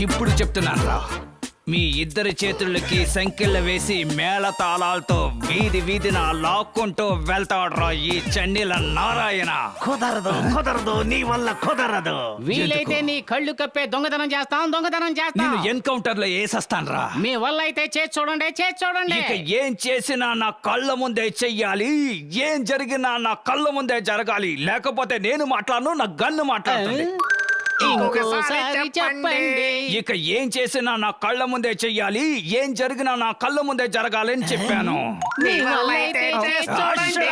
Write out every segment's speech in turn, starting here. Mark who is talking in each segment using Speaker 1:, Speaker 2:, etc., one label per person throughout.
Speaker 1: ఇప్పుడు చెప్తున్నాను రా, మీ ఇద్దరి చేతులకి సంకెళ్ళ వేసి మేళ తాళాలతో వీధి వీధిన లాక్కుంటూ వెళ్తాడ్రా ఈ చండీల నారాయణ.
Speaker 2: కుదరదు నీ వల్ల కుదరదు.
Speaker 3: వీలైతే నీ కళ్ళు కప్పే దొంగతనం చేస్తాం.
Speaker 1: నేను ఎన్కౌంటర్ లో వేసేస్తాను రా.
Speaker 3: మీ వల్ల అయితే చేసి చూడండి.
Speaker 1: ఇక ఏం చేసినా నా కళ్ళ ముందే చెయ్యాలి, ఏం జరిగినా నా కళ్ళ ముందే జరగాలి, లేకపోతే నేను మాట్లాడను, నా గన్ను మాట్లాడుతుంది.
Speaker 3: ఇంకోసారి చెప్పండి.
Speaker 1: ఇక ఏం చేసినా నా కళ్ళ ముందే చెయ్యాలి, ఏం జరిగినా నా కళ్ళ ముందే జరగాలి అని చెప్పాను.
Speaker 3: మీ వల్ల అయితే చేసి చూడండి.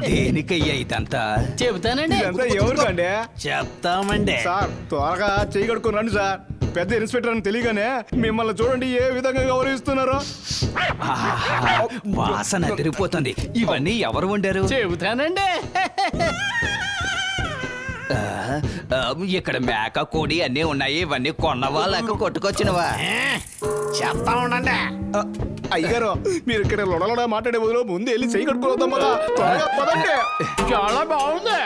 Speaker 1: దేనికయ్యా ఇదంతా?
Speaker 3: చెబుతానండి.
Speaker 4: ఎవరికండి?
Speaker 2: చెప్తామండి
Speaker 4: సార్ త్వరగా చేయి కడుక్కొని రండి సార్. పెద్ద ఇన్స్పెక్టర్ అని తెలియగానే మిమ్మల్ని చూడండి ఏ విధంగా గౌరవిస్తున్నారో.
Speaker 1: ఆహా, వాసన తిరిగిపోతుంది. ఇవన్నీ ఎవరు వండారు?
Speaker 3: చెబుతానండి.
Speaker 1: ఇక్కడ మేక కోడి అన్నీ ఉన్నాయి. ఇవన్నీ కొన్నవా లేక కొట్టుకొచ్చినవా?
Speaker 2: చెప్తా ఉండండి.
Speaker 4: అయ్యారు మీరు ఇక్కడ లొడలొడ మాట్లాడే బదులు ముందు వెళ్ళి చేయి కడుక్కొని వద్దాం కదా. త్వరగా పదండి.
Speaker 3: చాలా బాగుంది.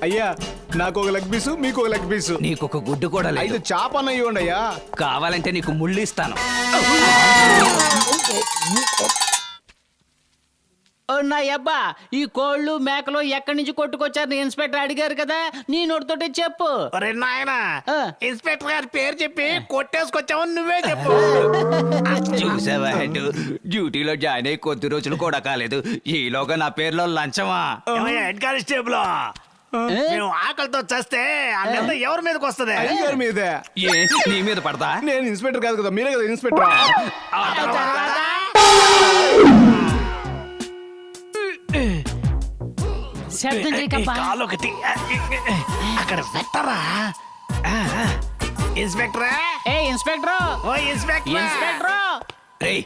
Speaker 4: అయ్యా నాకు ఒక లెగ్ పీసు, మీకు ఒక లెగ్ పీసు.
Speaker 1: నీకు ఒక గుడ్డు కూడా లేదు.
Speaker 4: 5 చేపన్న ఇవ్వండి అయ్యా.
Speaker 1: కావాలంటే నీకు ముళ్ళు ఇస్తాను.
Speaker 3: నా అబ్బా, ఈ కోళ్ళు మేకలు ఎక్కడి నుంచి కొట్టుకొచ్చారు ఇన్స్పెక్టర్ అడిగారు కదా, నీ నోటితోటి చెప్పు.
Speaker 2: ఒరే నాయనా,
Speaker 3: ఆ.
Speaker 2: ఇన్స్పెక్టర్ గారి పేరు చెప్పి కొట్టేసుకొచ్చావని నువ్వే చెప్పు.
Speaker 1: చూసావా హెడ్, డ్యూటీలో జాయిన్ అయ్యి కొద్ది రోజులు కూడా కాలేదు, ఈలోగా నా పేరులో లంచమా?
Speaker 2: ఏమయ్యా, హెడ్ కానిస్టేబుల్, మేము ఆకలితో చేస్తే ఆ నింద ఎవరి మీదకి వస్తుంది?
Speaker 4: అయ్యారు మీదే.
Speaker 1: ఏ నీ మీద పడతా?
Speaker 4: నేను ఇన్స్పెక్టర్ కాదు కదా, మీరే కదా ఇన్స్పెక్టర్.
Speaker 3: శబ్దం చేయకబ్బా.
Speaker 2: కాలు ఒకటి అక్కడ పెట్టరా. ఇన్స్పెక్టరా,
Speaker 3: ఏ ఇన్స్పెక్టర్,
Speaker 2: ఓ ఇన్స్పెక్టర్.
Speaker 3: ఇన్స్పెక్టర్
Speaker 1: రేయ్,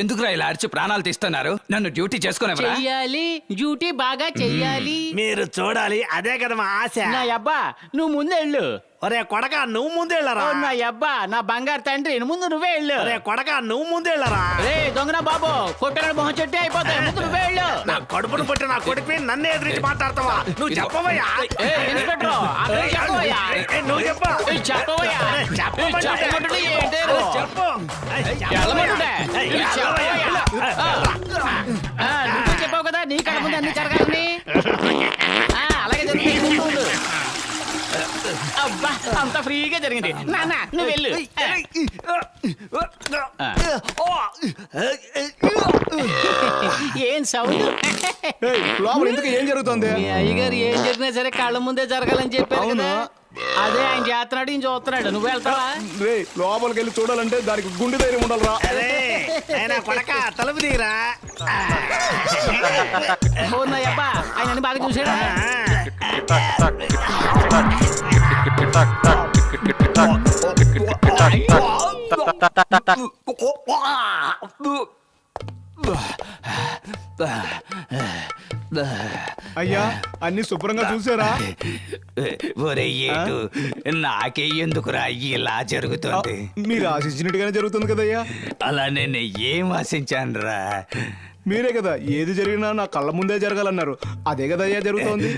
Speaker 1: ఎందుకురా ఇలా అరిచి ప్రాణాలు తీస్తున్నారు? నన్ను డ్యూటీ చేసుకునేవరా?
Speaker 3: చెయ్యాలి, డ్యూటీ బాగా చెయ్యాలి.
Speaker 2: మీరు చూడాలి, అదే కదా మా ఆశ.
Speaker 3: నా అబ్బా, నువ్వు ముందు వెళ్ళు.
Speaker 2: ఒరే కొడక, నువ్వు ముందెళ్ళరా.
Speaker 3: ఓ నా అబ్బా, నా బంగారు తండ్రి, ముందు నువ్వే వెళ్ళు.
Speaker 2: ఒరే కొడక, నువ్వు ముందెళ్ళరా.
Speaker 3: రే దొంగన బాబు, కొట్టగడ మొహం చెట్టు అయిపోతాయి, ముందు నువ్వే వెళ్ళు.
Speaker 2: నా కడుపును పట్టి నా కొడుకు నన్నే ఎదిరించి మాట్లాడతావా? నువ్వు చెప్పవయ్యా.
Speaker 3: ఏ ఇన్స్పెక్టర్, అక్కడ చెప్పవయ్యా.
Speaker 2: నువ్వు చెప్పా.
Speaker 3: ఏ చెప్పవయ్యా. చెప్పమంటుంటే ఏంటారు?
Speaker 2: చెప్పు.
Speaker 3: ఎల్లమంటుంటే. ఏ చెప్పవయ్యా. నువ్వే చెప్పావు కదా, నీ కడ ముందు అన్ని జరగాలని. అలాగే జరుగుతుంది. అబ్బా, అంత ఫ్రీగా జరిగింది. నాన్న నువ్వు వెళ్ళు. ఏం సౌండ్?
Speaker 4: ఏయ్, లోపల ఇంతకీ ఏం జరుగుతుంది?
Speaker 3: మీ అయ్యగారు ఏం జరిగినా సరే కళ్ళ ముందే జరగాలని చెప్పారు
Speaker 4: అవును.
Speaker 3: కదా, అదే ఆయన చేస్తున్నాడు, ఈయన చూస్తున్నాడు. నువ్వు వెళ్తావా?
Speaker 4: రే లోపలికి వెళ్ళి చూడాలంటే దానికి గుండె ధైర్యం ఉండాలిరా.
Speaker 2: అరే ఆయన కొడక, తలుపు తీరా.
Speaker 3: అబ్బా, ఆయన అన్ని బాగా చూసాడు.
Speaker 4: అయ్యా అన్ని శుభ్రంగా చూసారా?
Speaker 1: ఒరే ఏటు, నాకే ఎందుకురా ఇలా జరుగుతుంది?
Speaker 4: మీరు ఆశించినట్టుగానే జరుగుతుంది కదయ్యా.
Speaker 1: అలా నేను ఏం ఆశించానురా?
Speaker 4: మీరే కదా ఏది జరిగినా నా కళ్ళ ముందే జరగాలన్నారు, అదే కదయ్యా జరుగుతోంది.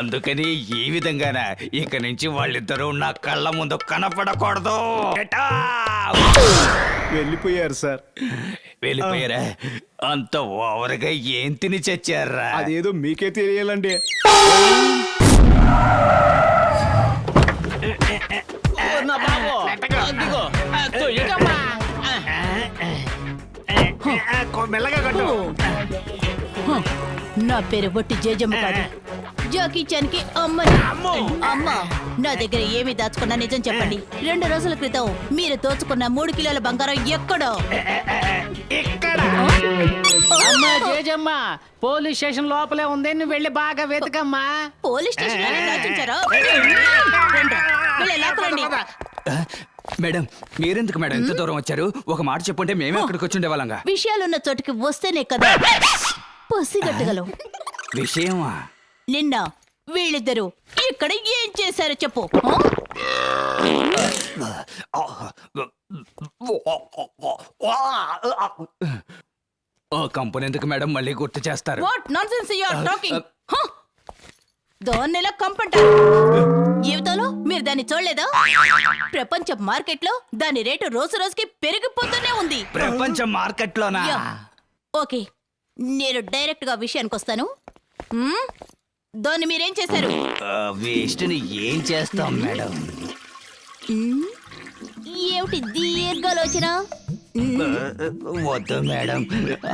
Speaker 1: అందుకని ఈ విధంగానా ఇక నుంచి వాళ్ళిద్దరూ నా కళ్ళ ముందు కనపడకూడదు.
Speaker 4: వెళ్ళిపోయారు సార్.
Speaker 1: వెళ్ళిపోయారా? అంత ఓవర్గా ఏం తిని చచ్చారా?
Speaker 4: అదేదో మీకే తెలియాలండి.
Speaker 3: నా బాబు, అదిగో, తొయ్యకమ్మా.
Speaker 2: మెల్లగా కట్టు.
Speaker 5: నా పేరు బొట్టి జేజమ్మ కాదు, జాకీ చాన్ కి అమ్మని. అమ్మ, నా దగ్గర ఏమి దాచుకున్నా నిజం చెప్పండి. 2 రోజుల క్రితం మీరు దోచుకున్న 3 కిలోల బంగారం ఎక్కడో?
Speaker 2: ఇక్కడ.
Speaker 3: అమ్మా జేజమ్మ, పోలీస్ స్టేషన్ లోపలే ఉంది, నువ్వు వెళ్ళి బాగా వెతకమ్మా.
Speaker 5: పోలీస్ స్టేషన్ లోనే దాచుంచారా? వెళ్ళి లాక్కురండి.
Speaker 1: మేడం, మీరెందుకు మేడం ఎంత దూరం వచ్చారు? ఒక మాట చెప్పుంటే మేమే అక్కడికి వచ్చి ఉండేవాళ్ళంగా.
Speaker 5: విషయాలున్న చోటికి వస్తేనే కదా పసిగట్టగలం.
Speaker 1: విషయమా?
Speaker 5: నిన్న వీళ్ళిద్దరూ ఇక్కడ ఏం చేశారో చెప్పు.
Speaker 1: ఓ కంపెనీ ఎందుకు మేడం మళ్ళీ గుర్తు చేస్తారు?
Speaker 5: What nonsense you are talking? దాన్నెలా కంపంటారు? జీవితంలో మీరు దాన్ని చూడలేదా? ప్రపంచ మార్కెట్లో దాని రేటు రోజు రోజుకి పెరిగిపోతూనే ఉంది.
Speaker 1: ప్రపంచ మార్కెట్లోనా?
Speaker 5: యా. ఓకే, నేను డైరెక్ట్ గా విషయానికి వస్తాను. మ్మ్? దాన్ని మీరేం చేశారు?
Speaker 1: వేస్ట్ని ఏం చేస్తాం మేడం?
Speaker 5: మ్మ్? ఏమిటి దీర్ఘాలోచన?
Speaker 1: వద్దు మేడం,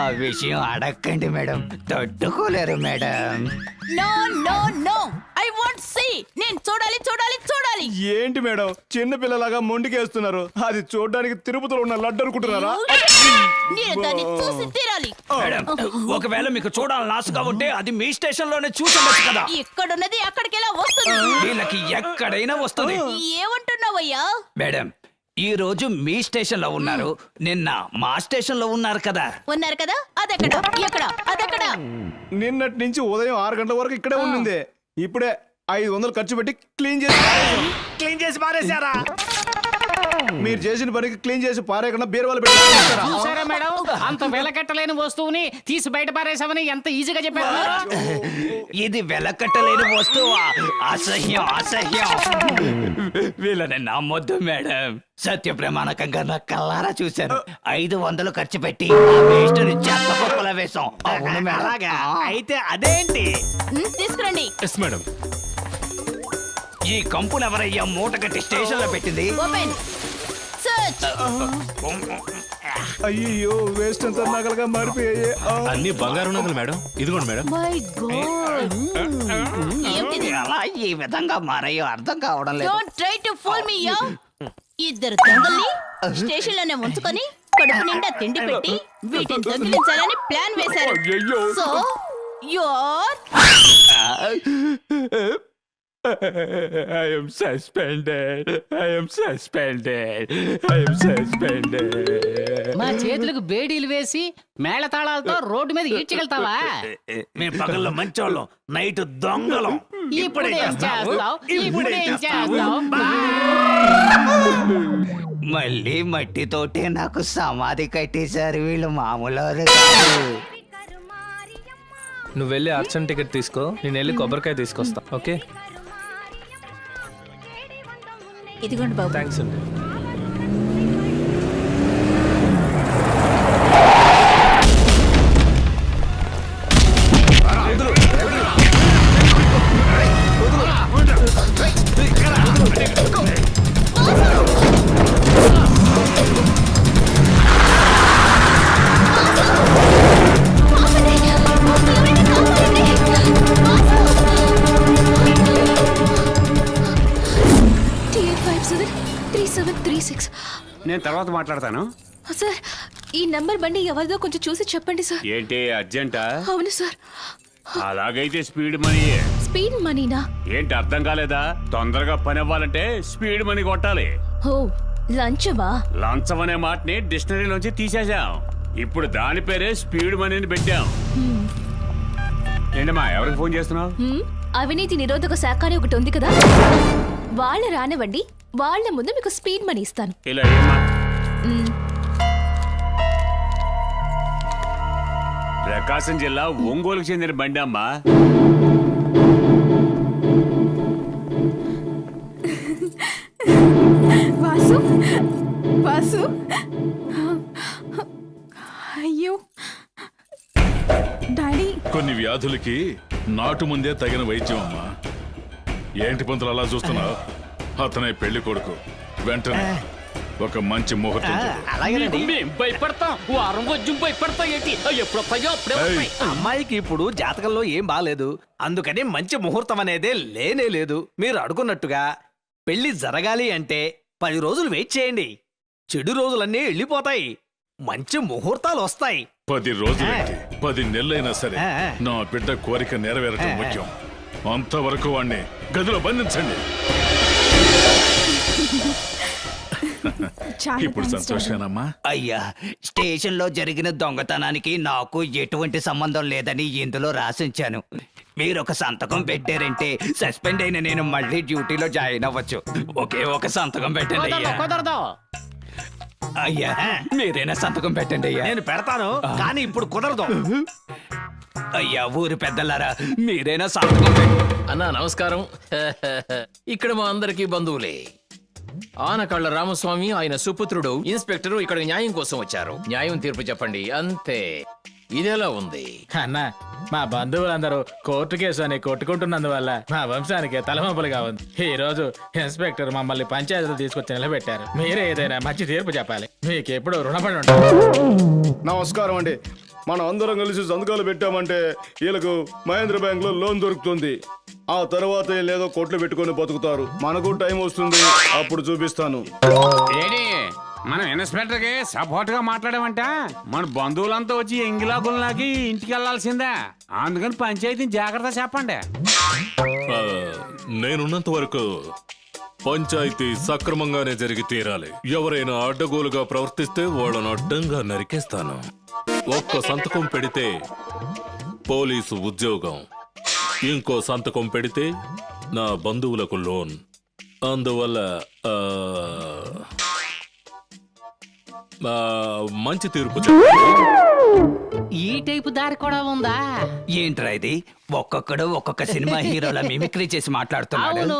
Speaker 1: ఆ విషయం అడగండి మేడం, తట్టుకోలేరు madam.
Speaker 5: No no no, I want see. నేను చూడాలి చూడాలి చూడాలి.
Speaker 4: ఏంటి మేడం చిన్న పిల్లలాగా మొండికేస్తున్నారు? అది చూడడానికి తిరుపతిలో ఉన్న లడ్డు అనుకుంటున్నారా?
Speaker 5: నేను దాన్ని చూసి తీరాలి.
Speaker 1: మేడం, ఒకవేళ మీకు చూడాలని ఆశగా ఉంటే అది మీ స్టేషన్ లోనే చూసొచ్చు కదా.
Speaker 5: ఇక్కడున్నది అక్కడికెలా వస్తుంది?
Speaker 1: వీళ్ళకి ఎక్కడైనా వస్తుంది.
Speaker 5: ఏమంటున్నావయ్యా?
Speaker 1: మేడం, ఈ రోజు మీ స్టేషన్ లో ఉన్నారు, నిన్న మా స్టేషన్ లో ఉన్నారు కదా.
Speaker 5: ఉన్నారు కదా, అదెక్కడ ఎక్కడ అదెక్కడ?
Speaker 4: నిన్నటి నుంచి ఉదయం 6 గంటల వరకు ఇక్కడే ఉండింది. ఇప్పుడే 500 ఖర్చు పెట్టి క్లీన్ చేసి
Speaker 2: క్లీన్ చేసి పారేశారా?
Speaker 4: మీరు చేసిన పనికి క్లీన్ చేసి పారేయకుండా బీరువాలు పెట్టి
Speaker 3: చూసారా మేడం, అంత వెలకట్టలేని వస్తువుని తీసి బయట పారేసామని ఎంత ఈజీగా చెప్పారు.
Speaker 1: ఇది వెలకట్టలేని వస్తువా? అసహ్యం అసహ్యం. వీళ్ళని నమ్మొద్దు మేడం, సత్య ప్రమాణకంగా నా కల్లారా చూశాను. 500 ఖర్చు పెట్టి ఆ వేస్ట్ ని చెత్త కుప్పల వేశాం. అవును మేడం.
Speaker 2: అలాగా అయితే అదేంటి?
Speaker 5: తీసుకురండి.
Speaker 6: Yes madam.
Speaker 1: ఈ కంపును ఎవరయ్యా మూట కట్టి స్టేషన్ లో పెట్టింది?
Speaker 5: Open search.
Speaker 4: అయ్యో వేస్ట్ అంతా నగలుగా మారిపోయాయి.
Speaker 6: అన్ని బంగారు నగలు మేడం. ఇదిగోండి మేడం.
Speaker 5: మై గాడ్, ఏమిటిది?
Speaker 1: ఎలా ఈ విధంగా మారయ్యో అర్థం కావడం లేదు.
Speaker 5: Don't try to fool me yeah. ఇద్దరు దొంగల్ని స్టేషన్ లోనే ఉంచుకొని కడుపు నిండా తిండి పెట్టి వీటిని దొంగిలించాలని ప్లాన్ వేశారు. So you are
Speaker 6: I am suspended. I am suspended. I am suspended.
Speaker 3: మా చేతులకు బేడీలు వేసి మేళతాళాలతో రోడ్డు మీద ఈడ్చగలుగుతావా?
Speaker 2: మేము పగల్లో మంచోళ్ళం, నైట్ దొంగలం.
Speaker 3: ఇప్పుడేం చేస్తావు? ఇప్పుడేం చేస్తావు?
Speaker 1: మళ్ళీ మట్టితోటే నాకు సమాధి కట్టేశారు వీళ్ళు, మామూలు కాదు.
Speaker 7: నువ్వు వెళ్ళి అర్చన టికెట్ తీసుకో, నేను వెళ్ళి కొబ్బరికాయ తీసుకొస్తా. ఓకే,
Speaker 5: ఇదిగోండి బాబు.
Speaker 7: థ్యాంక్స్ అండి.
Speaker 8: నేను తర్వాత మాట్లాడతాను.
Speaker 9: సార్, ఈ నంబర్ బండి ఎవరిదో కొంచెం చూసి చెప్పండి సార్.
Speaker 8: ఏంటి అర్జెంటా?
Speaker 9: అవును సార్.
Speaker 8: అలాగైతే స్పీడ్ మనీ.
Speaker 9: స్పీడ్ మనీనా?
Speaker 8: ఏంటి అర్థం కాలేదా? తొందరగా పని అవ్వాలంటే స్పీడ్ మనీ కొట్టాలి.
Speaker 9: ఓ, లంచమా?
Speaker 8: లంచం అనే మాటని డిక్షనరీలోంచి తీసేశాం. ఇప్పుడు దాని పేరే స్పీడ్ మనీని పెట్టాం. ఏంటమ్మా, ఎవరికి ఫోన్ చేస్తున్నావు?
Speaker 9: అవినీతి నిరోధక శాఖ అని ఒకటి ఉంది కదా, వాళ్ళ రానివ్వండి, వాళ్ళ ముందు మీకు స్పీడ్ మనీ ఇస్తాను.
Speaker 8: ఇలా ఏమ్మా? ప్రకాశం జిల్లా ఒంగోలుకు చెందిన బండి అమ్మా.
Speaker 9: వాసు, వాసు, అయ్యో డాడీ.
Speaker 6: కొన్ని వ్యాధులకి నాటు ముందే తగిన వైద్యం అమ్మా. ఏంటి పంతులు అలా చూస్తున్నావు? అతనే పెళ్లి కొడుకు. వెంటనే ఒక మంచి ముహూర్తం చూడు.
Speaker 3: మేం భయపడతాం, వారం వజ్జం భయపడతాం. ఏంటి ఎప్పుడు వస్తాయో అప్పుడే వస్తాయి.
Speaker 10: అమ్మాయికి ఇప్పుడు జాతకంలో ఏం బాలేదు, అందుకని మంచి ముహూర్తం అనేదే లేనే లేదు. మీరు అడుగున్నట్టుగా పెళ్లి జరగాలి అంటే 10 రోజులు వెయిట్ చేయండి. చెడు రోజులన్నీ వెళ్ళిపోతాయి, మంచి ముహూర్తాలు వస్తాయి.
Speaker 6: 10 రోజులైతే 10 నెలలైనా సరే నా బిడ్డ కోరిక నెరవేరటం ముఖ్యం. అంతవరకు వాణ్ణి గదిలో బంధించండి. ఇప్పుడు సంతోషమేనమ్మా?
Speaker 1: అయ్యా, స్టేషన్ లో జరిగిన దొంగతనానికి నాకు ఎటువంటి సంబంధం లేదని ఇందులో రాసించాను. మీరు ఒక సంతకం పెట్టారంటే సస్పెండ్ అయిన నేను మళ్ళీ డ్యూటీలో జాయిన్ అవ్వచ్చు. ఒకే ఒక సంతకం పెట్టండి
Speaker 3: కుదరదు,
Speaker 1: అయ్యా.
Speaker 3: కుదరదు.
Speaker 1: అయ్యా, మీరైనా సంతకం పెట్టండి అయ్యా.
Speaker 2: నేను పెడతాను కానీ ఇప్పుడు కుదరదు.
Speaker 1: అయ్యా, ఊరి పెద్దలారా, మీరైనా సంతకం పెట్టండి.
Speaker 11: అన్నా నమస్కారం. ఇక్కడ మా అందరికీ బంధువులే. ఆనకళ్ళ రామస్వామి ఆయన సుపుత్రుడు ఇన్స్పెక్టరు ఇక్కడ న్యాయం కోసం వచ్చారు. న్యాయం తీర్పు చెప్పండి అంతే. ఇదెలా ఉంది?
Speaker 7: అన్న మా బంధువులందరూ కోర్టు కేసు అని కొట్టుకుంటున్నందువల్ల మా వంశానికి తలమంపులుగా ఉంది. ఈ రోజు ఇన్స్పెక్టర్ మమ్మల్ని పంచాయతీలో తీసుకొచ్చి నిలబెట్టారు. మీరే ఏదైనా మంచి తీర్పు చెప్పాలి. మీకు ఎప్పుడు రుణపడి ఉంటారు.
Speaker 4: నమస్కారం అండి. మనం అందరం కలిసి సంతకాలు పెట్టామంటే వీళ్ళకు మహేంద్ర బ్యాంక్ లో లోన్ దొరుకుతుంది. ఆ తర్వాత లేదో కోట్లు పెట్టుకొని బతుకుతారు. మనకు టైం వస్తుంది, అప్పుడు చూపిస్తాను.
Speaker 8: ఏడి మనం ఇన్స్పెక్టర్ కి సపోర్ట్ గా మాట్లాడామంట మన బంధువులంతా వచ్చి ఎంగిలాగుల్లాకి ఇంటికి వెళ్లాల్సిందే. అందుకని పంచాయతీని జాగ్రత్త చెప్పండి.
Speaker 6: నేనున్నంత వరకు పంచాయతీ సక్రమంగానే జరిగి తీరాలి. ఎవరైనా అడ్డగోలుగా ప్రవర్తిస్తే వాళ్ళను అడ్డంగా నరికేస్తాను. ఒక్క సంతకం పెడితే పోలీసు ఉద్యోగం, ఇంకో సంతకం పెడితే నా బంధువులకు లోన్. అందువల్ల మంచి తీర్పు చెప్పండి.
Speaker 3: ఈ టైపు దారి కూడా ఉందా?
Speaker 1: ఏంట్రా ఇది? ఒక్కొక్కడు ఒక్కొక్క సినిమా హీరోల మిమిక్రీ చేసి మాట్లాడుతున్నాడు.
Speaker 3: అవును,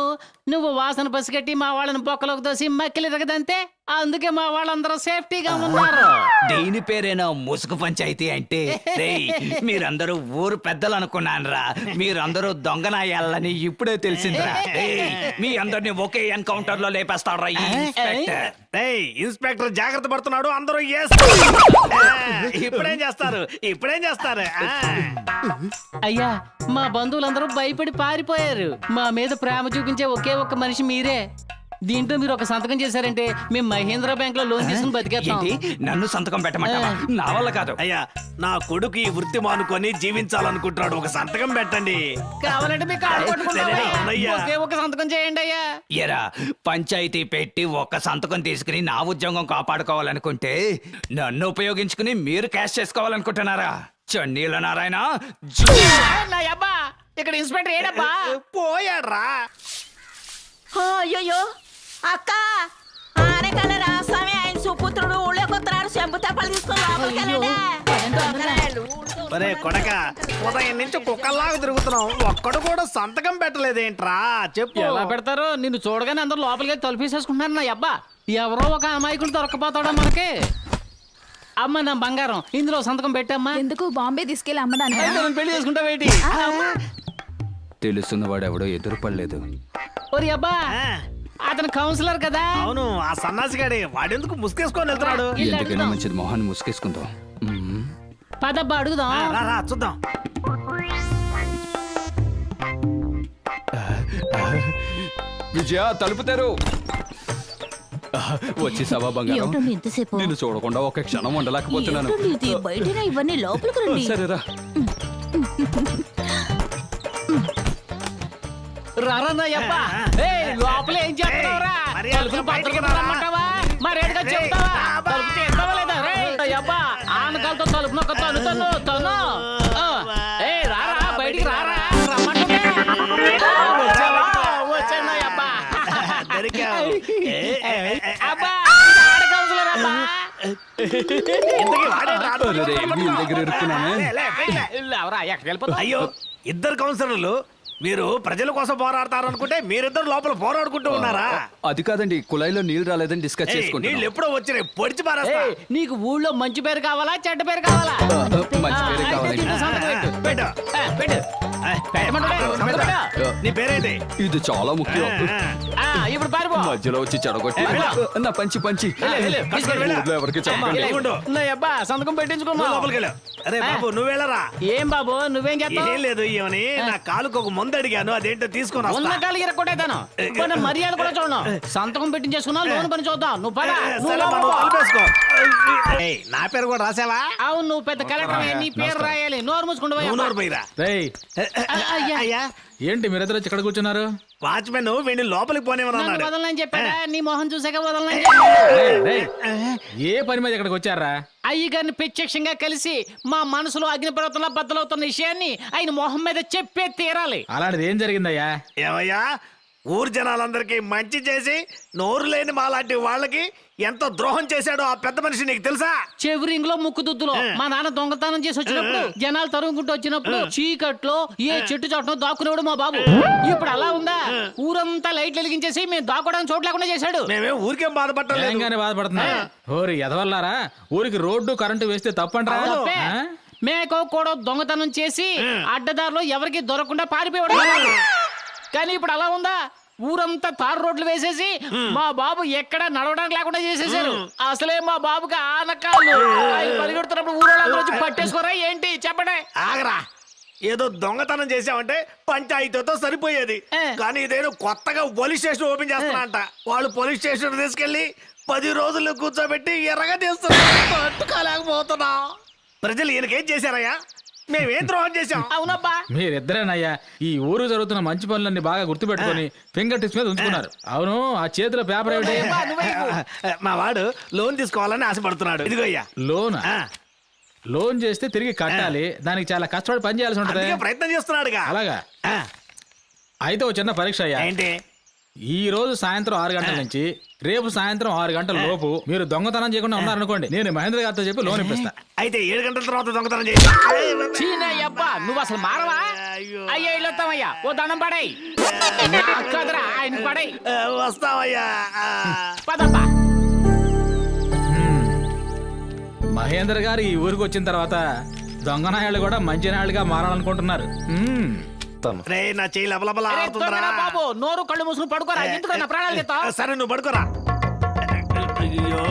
Speaker 3: నువ్వు వాసన పసిగట్టి మా వాళ్ళని బొక్కలోకి దోసి మక్కిలి రగదంతే. అందుకే మా వాళ్ళందరూ సేఫ్టీగా ఉన్నారు.
Speaker 1: దీని పేరేనా ముసుగు పంచాయతీ అంటే? రేయ్, మీరందరూ ఊరు పెద్దలు అనుకున్నానురా. మీరందరూ దొంగనాయాలని ఇప్పుడే తెలిసిందిరా. రేయ్, మీ అందరినీ ఒకే ఎన్కౌంటర్ లో లేపేస్తాడ్రా ఈ ఇన్స్పెక్టర్.
Speaker 2: ఏయ్, ఇన్స్పెక్టర్ జాగ్రత్త పడుతున్నాడు. అందరూ ఇప్పుడేం చేస్తారు? ఇప్పుడేం చేస్తారు?
Speaker 3: అయ్యా, మా బంధువులందరూ భయపడి పారిపోయారు. మా మీద ప్రేమ చూపించే ఒకే ఒక్క మనిషి మీరే. దీంట్లో మీరు ఒక సంతకం చేశారంటే మేము మహేంద్ర బ్యాంక్ లో లోన్ తీసుకుని బతికేస్తాం.
Speaker 1: ఏంటి? నన్ను సంతకం పెట్టమంటావా? నా వల్ల కాదు.
Speaker 2: అయ్యా, నా కొడుకు ఈ వృత్తి మానుకొని జీవించాలనుకుంటున్నాడు. ఒక సంతకం పెట్టండి.
Speaker 3: కావాలంటే మీకు కాళ్ళు పట్టుకుంటాం.
Speaker 2: సరే, అవునయ్యా.
Speaker 3: ఒకే ఒక సంతకం చేయండి అయ్యా.
Speaker 1: ఎరా, పంచాయతీ పెట్టి ఒక్క సంతకం తీసుకుని నా ఉద్యోగం కాపాడుకోవాలనుకుంటే నన్ను ఉపయోగించుకుని మీరు క్యాష్ చేసుకోవాలనుకుంటున్నారా? చన్నీల నారాయణ
Speaker 3: నా అబ్బా, ఇక్కడ ఇన్స్పెక్టర్ ఏడబ్బా?
Speaker 2: పోయాడ్రా.
Speaker 5: అయ్యో అక్క, ఆనకళ్ళ రామస్వామి ఆయన సుపుత్రుడు ఊళ్ళోకి వస్తున్నాడు. చెంబు తప్పలు తీసుకొని
Speaker 2: ఒరే కొడక, ఉదయం నుంచి కుక్కల్లాగా తిరుగుతున్నాం. ఒక్కడు కూడా సంతకం పెట్టలేదేంట్రా? చెప్పు.
Speaker 3: ఎలా పెడతారు? నిన్ను చూడగానే అందరూ లోపలికి తలుపేసేసుకుంటున్నారు. నా అబ్బా, ఎవరో ఒక అమాయకుడు దొరకపోతాడా మనకి? అమ్మ నా బంగారం, ఇందులో సంతకం పెట్టమ్మా.
Speaker 9: ఎందుకు బాంబే తీసుకెళ్ళి అమ్మడానికి?
Speaker 3: అయితే నన్ను పెళ్లి చేసుకుంటావేంటి?
Speaker 1: తెలుసున్నవాడు ఎవడో ఎదురుపడలేదు.
Speaker 3: ఒరి అబ్బా, అతను కౌన్సిలర్ కదా?
Speaker 2: అవును, ఆ సన్నాసిగాడి వాడెందుకు ముసుకేసుకొని వెళ్తున్నాడు?
Speaker 3: ఇల్లు
Speaker 1: ఎందుకైనా
Speaker 3: అడుగుదాం.
Speaker 1: మంచిది, మొహాన్ని ముసుకేసుకుందాం.
Speaker 3: పదబ్బా అడుగుదాం.
Speaker 2: రా, రా, చూద్దాం.
Speaker 1: విజయ, తలుపుతారు. వచ్చి సభా బంగారం,
Speaker 5: ఏమిటండి ఎంతసేపు?
Speaker 1: నిన్ను చూడకుండా ఒక క్షణం ఉండలేకపోతున్నాను.
Speaker 5: ఏమిటండి ఇది? బయటనే ఇవన్నీ లోపలికి రండి.
Speaker 1: సరేరా.
Speaker 3: రారా నా అబ్బా. ఏయ్, లోపల ఏం చేస్తున్నావురా?
Speaker 2: మరి
Speaker 3: తలుపులు
Speaker 2: బయటికి
Speaker 3: పత్రికలు
Speaker 2: రారా?
Speaker 3: రమ్మంటావా? మరేడుగా చెప్తావా? తలుపు తీస్తావా లేదా? రేయ్, నా అబ్బా, ఆనకాలతో తలుపు నొక్క తను. ఏయ్, రారా, బయటికి రారా, రమ్మంటుంటే. వచ్చాను నా అబ్బా.
Speaker 2: దొరికావు.
Speaker 3: అబ్బా, ఆడ కౌన్సిలర్ అబ్బా.
Speaker 2: ఇంతకీ వాడేంట్రా?
Speaker 1: అరే, వీళ్ళ దగ్గర ఇరుక్కున్నానే.
Speaker 2: లే, లే.
Speaker 3: ఎవరా ఎక్కడికి వెళ్ళిపోతావు?
Speaker 2: అయ్యో, ఇద్దరు కౌన్సిలర్లు. మీరు ప్రజల కోసం పోరాడతారు అనుకుంటే మీరిద్దరు లోపల పోరాడుకుంటూ ఉన్నారా?
Speaker 1: అది కాదండి, కుళాయిలో నీళ్లు రాలేదని డిస్కస్
Speaker 2: ఏయ్,
Speaker 1: చేసుకుంటున్నాం.
Speaker 2: నీళ్ళు ఎప్పుడో వచ్చినాయి, పొడిచి పారేస్తా.
Speaker 3: ఏయ్, నీకు ఊళ్ళో మంచి పేరు కావాలా చెడ్డ పేరు కావాలా?
Speaker 1: మంచి పేరే
Speaker 3: అయితే
Speaker 1: కావాలండి.
Speaker 3: దీంట్లో సంతకం పెట్టు.
Speaker 2: పెట్టు.
Speaker 3: పెట్టు. పెట్టమంటే సంతకం పెట్టు.
Speaker 2: నీ పేరేంటి?
Speaker 1: ఇది చాలా ముఖ్యం.
Speaker 3: ఇప్పుడు పారిపో.
Speaker 1: మధ్యలో వచ్చి చెడగొట్టి నా పంచి
Speaker 3: వెళ్ళు, తీసుకెళ్ళు, వెళ్ళు.
Speaker 1: ఊర్లో ఎవరికి చెప్పండి.
Speaker 2: ఉండు.
Speaker 3: నా అబ్బా, సంతకం పెట్టించుకున్నా.
Speaker 2: లోపలికి వెళ్ళు. అరే బాబు, నువ్వు వెళ్ళరా.
Speaker 3: ఏం బాబు, నువ్వేం చేస్తావు?
Speaker 2: ఏం లేదు, ఏమని నా కాలుకు ఒక ముందు అడిగాను, అదేంటో తీసుకొని
Speaker 3: ఉన్న
Speaker 2: వస్తా.
Speaker 3: కాళ్ళు ఇరక్కొట్టేతాను. కొన్ని మర్యాద కూడా చూడను. సంతకం పెట్టించేసుకున్నా, లోన్ పని చూద్దాం. నువ్వు పద. నువ్వు
Speaker 2: సరే,
Speaker 3: లోపలికి
Speaker 2: మనం
Speaker 3: పో.
Speaker 2: తలుపేసుకో. ఏయ్, నా పేరు కూడా రాసావా?
Speaker 3: అవును, నువ్వు పెద్ద కలెక్టర్, నీ పేరు రాయాలి. నోరు మూసుకుంటూ
Speaker 2: నువ్వు నోరు పోయిరా.
Speaker 7: రేయ్,
Speaker 3: అయ్యా,
Speaker 2: అయ్యా,
Speaker 7: ఏంటి మీరిద్దరు వచ్చి ఇక్కడ కూర్చున్నారు?
Speaker 2: వాచ్మెన్ వీడిని లోపలికి పోనేమన్నాడు.
Speaker 3: నన్ను వదలని చెప్పాడా? నీ మొహం చూసాక వదలని
Speaker 7: రేయ్, రేయ్, ఏ పని మీద ఇక్కడికి వచ్చారా?
Speaker 3: అయ్యగారిని ప్రత్యక్షంగా కలిసి మా మనసులో అగ్నిపర్వతంలా బద్దలవుతున్న విషయాన్ని ఆయన మొహం మీద చెప్పే తీరాలి.
Speaker 7: అలాంటిది ఏం జరిగిందయ్యా?
Speaker 2: ఏమయ్యా, ఊరు జనాలందరికీ మంచి చేసి నోరు లేని మాలాంటి వాళ్ళకి ఎంత ద్రోహం చేశాడో ఆ పెద్ద మనిషి నీకు తెలుసా?
Speaker 3: చెవిరింగ్ లో ముక్కు దుద్దులో మా నాన్న దొంగతనం చేసి వచ్చినప్పుడు జనాలు తరుగుకుంటూ వచ్చినప్పుడు చీకట్లో ఏ చెట్టు చాటును దాక్కునేవాడు మా బాబు. ఇప్పుడు అలా ఉందా? ఊరంతా లైట్లు వెలిగించేసి మేము దాక్కోవడానికి చోటు లేకుండా చేశాడు.
Speaker 2: మేమేం ఊరికేం బాధపడలేదు.
Speaker 7: ఏంగానే బాధపడుతున్నా? ఓరి ఎదవల్లారా, ఊరికి రోడ్డు కరెంటు వేస్తే తప్పంటారా?
Speaker 3: తప్పే. మేకో కూడా దొంగతనం చేసి అడ్డదారిలో ఎవరికి దొరకకుండా పారిపోయాడు. కానీ ఇప్పుడు అలా ఉందా? ఊరంతా తారు రోడ్లు వేసేసి మా బాబు ఎక్కడ నడవడానికి లేకుండా చేసేసారు. అసలే మా బాబుకి ఆనకాళ్ళు. ఆయన పరిగెడుతున్నప్పుడు ఊరోళ్ళందరూ వచ్చి పట్టేసుకోరా ఏంటి చెప్పండి.
Speaker 2: ఆగరా, ఏదో దొంగతనం చేసామంటే పంచాయతీతో సరిపోయేది. కానీ ఇదేదో కొత్తగా పోలీస్ స్టేషన్ ఓపెన్ చేస్తానంట. వాళ్ళు పోలీస్ స్టేషన్ తీసుకెళ్లి 10 రోజులు కూర్చోబెట్టి ఎర్రగా తీస్తున్నారు. పట్టుకోలేకపోతున్నా. ప్రజలు ఈయనకేం చేశారయ్యా? మేమేం ద్రోహం చేశాం?
Speaker 3: అవునబ్బా,
Speaker 7: మీరిద్దరేనయ్యా ఈ ఊరు జరుగుతున్న మంచి పనులన్నీ బాగా గుర్తుపెట్టుకొని ఫింగర్ టిప్స్ మీద ఉంచుకున్నారు. అవును, ఆ చేతిలో పేపర్ ఏమిటి?
Speaker 2: మా వాడు లోన్ తీసుకోవాలని ఆశపడుతున్నాడు. ఇదిగో అయ్యా
Speaker 7: లోన్. లోన్ చేస్తే తిరిగి కట్టాలి, దానికి చాలా కష్టపడి పని చేయాల్సి ఉంటది.
Speaker 2: అందుకే ప్రయత్నం చేస్తున్నాడుగా.
Speaker 7: అలాగా? అయితే ఓ చిన్న పరీక్ష అయ్యా.
Speaker 2: ఏంటి?
Speaker 7: ఈ రోజు సాయంత్రం 6 గంటల నుంచి రేపు సాయంత్రం 6 గంటల లోపు మీరు దొంగతనం చేయకుండా ఉన్నారనుకోండి, నేను మహేంద్ర గారితో చెప్పి లోన్ ఇప్పిస్తా.
Speaker 2: అయితే 7 గంటల తర్వాత దొంగతనం చేసి
Speaker 3: చీనయ్యబ్బా నువ్వు అసలు మారవా? అయ్యా ఇల్లొత్తామయ్యా, ఓ దండం పడై. కదరా ఆయన పడై.
Speaker 2: వస్తావయ్యా.
Speaker 3: పదబ్బా.
Speaker 7: మహేంద్ర గారు ఈ ఊరికి వచ్చిన తర్వాత దొంగనాయాళ్ళు కూడా మంచి నాయాళ్ళుగా మారాలనుకుంటున్నారు.
Speaker 2: రే, నా చెయ్యి లబలబలా
Speaker 3: అరే,
Speaker 2: ఆడుతుందిరా.
Speaker 3: దొంగరా బాబు, నోరు కళ్ళు మూసుకుని పడుకోరా. ఎందుకు నా ప్రాణాలు తీస్తావ్?
Speaker 2: సరే నువ్వు పడుకోరా. అయ్యో,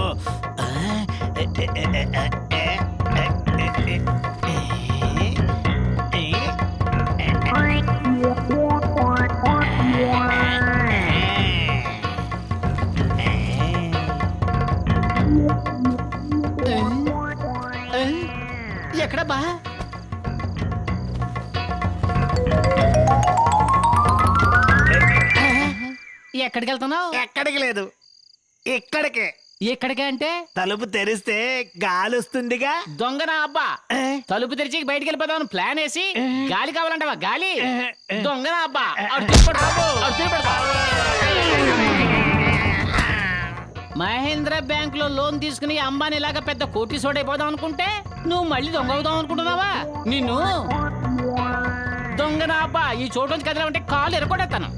Speaker 3: ఎక్కడ బా? ఎక్కడికి వెళ్తున్నావు?
Speaker 2: ఎక్కడికి లేదు, ఇక్కడికే.
Speaker 3: ఎక్కడికి అంటే?
Speaker 2: తలుపు తెరిస్తే గాలి వస్తుందిగా.
Speaker 3: దొంగనా అబ్బా, తలుపు తెరిచి బయటికి వెళ్ళిపోదామని ప్లాన్ వేసి గాలి కావాలంటావా? గాలి దొంగనా అబ్బా. అటు తిప్పడు, అటు తిప్పడు. మహేంద్ర బ్యాంక్ లో లోన్ తీసుకుని అంబానీ లాగా పెద్ద కోటీశ్వరుడు అయిపోదాం అనుకుంటే నువ్వు మళ్ళీ దొంగ అవుదాం అనుకుంటున్నావా? నిన్ను దొంగనా అబ్బా, ఈ చోటు నుంచి కదలమంటే కాళ్ళు ఎరగొడేస్తాను.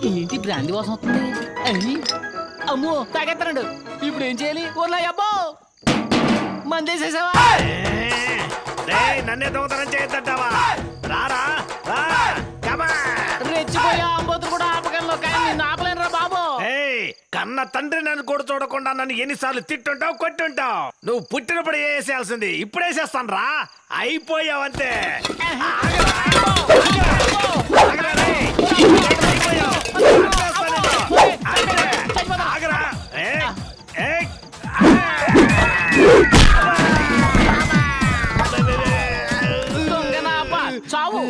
Speaker 3: ఏంటి బ్రాంతి వాసన వస్తుంది? అమ్మో తాగేస్తున్నాడు. ఇప్పుడు ఏం చేయాలి? ఓలా అబ్బో మందేసేసావా?
Speaker 2: నన్నే దొంగతనం చేయొద్దంటావా? రారా, రా, come on.
Speaker 3: రెచ్చిపోయా అంబోతులు కూడా ఆపగలను, కానీ నిన్ను ఆపలేనురా బాబు.
Speaker 2: కన్న తండ్రి నన్ను కూడా చూడకుండా నన్ను ఎన్నిసార్లు తిట్టుంటావు, కొట్టుంటావు. నువ్వు పుట్టినప్పుడు వేసేయాల్సింది ఇప్పుడు వేసేస్తాను రా. అయిపోయావంతే. ఆగరా.
Speaker 3: దొంగనాపా చావు.